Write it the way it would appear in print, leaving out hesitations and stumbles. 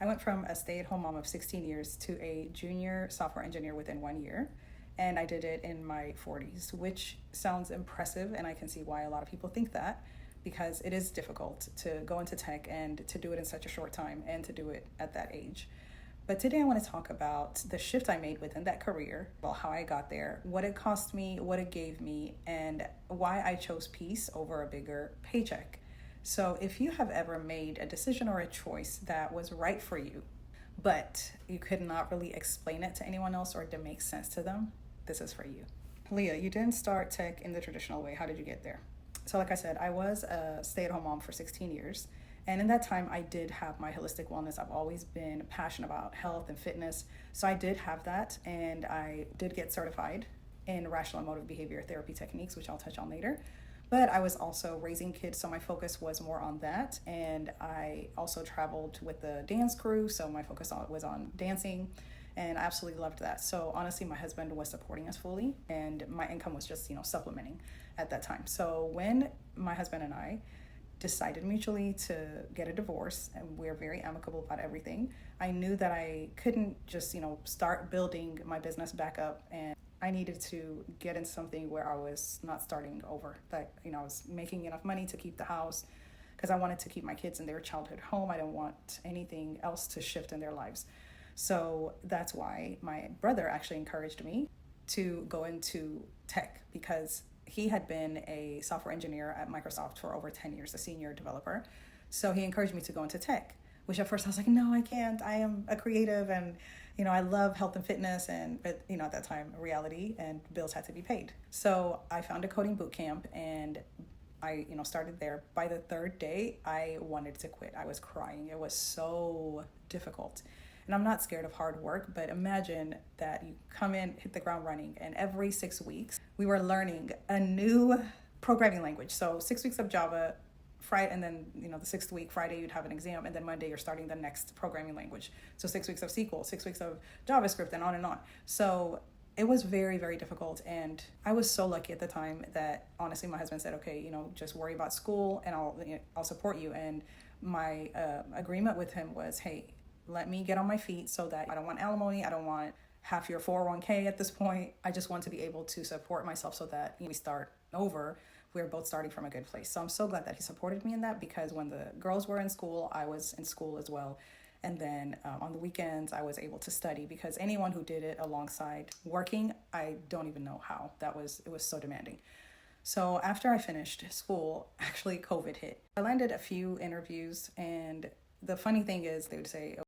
I went from a stay-at-home mom of 16 years to a junior software engineer within 1 year. And I did it in my 40s, which sounds impressive. And I can see why a lot of people think that, because it is difficult to go into tech and to do it in such a short time and to do it at that age. But today I want to talk about the shift I made within that career, about how I got there, what it cost me, what it gave me, and why I chose peace over a bigger paycheck. So if you have ever made a decision or a choice that was right for you, but you could not really explain it to anyone else or to make sense to them, this is for you. Leah, you didn't start tech in the traditional way. How did you get there? So like I said, I was a stay-at-home mom for 16 years. And in that time, I did have my holistic wellness. I've always been passionate about health and fitness. So I did have that. And I did get certified in rational emotive behavior therapy techniques, which I'll touch on later. But I was also raising kids, so my focus was more on that. And I also traveled with the dance crew, so my focus was on dancing. And I absolutely loved that. So honestly, my husband was supporting us fully, and my income was just, supplementing at that time. So when my husband and I decided mutually to get a divorce, and we're very amicable about everything, I knew that I couldn't just, start building my business back up, and I needed to get into something where I was not starting over. That, I was making enough money to keep the house, because I wanted to keep my kids in their childhood home. I don't want anything else to shift in their lives. So that's why my brother actually encouraged me to go into tech, because he had been a software engineer at Microsoft for over 10 years, a senior developer. So he encouraged me to go into tech, which at first I was like, no, I can't. I am a creative, and, I love health and fitness. But at that time, reality and bills had to be paid. So I found a coding boot camp, and I, started there. By the third day, I wanted to quit. I was crying. It was so difficult. And I'm not scared of hard work, but imagine that you come in, hit the ground running, and every 6 weeks, we were learning a new programming language. So 6 weeks of Java, Friday, and then, the sixth week, Friday, you'd have an exam, and then Monday, you're starting the next programming language. So 6 weeks of SQL, 6 weeks of JavaScript, and on and on. So it was very, very difficult. And I was so lucky at the time that honestly, my husband said, okay, just worry about school and I'll support you. And my agreement with him was, hey, let me get on my feet, so that I don't want alimony. I don't want half your 401k at this point. I just want to be able to support myself so that we start over. We're both starting from a good place. So I'm so glad that he supported me in that, because when the girls were in school, I was in school as well. And then on the weekends, I was able to study, because anyone who did it alongside working, I don't even know how. It was so demanding. So after I finished school, actually COVID hit. I landed a few interviews, and the funny thing is they would say,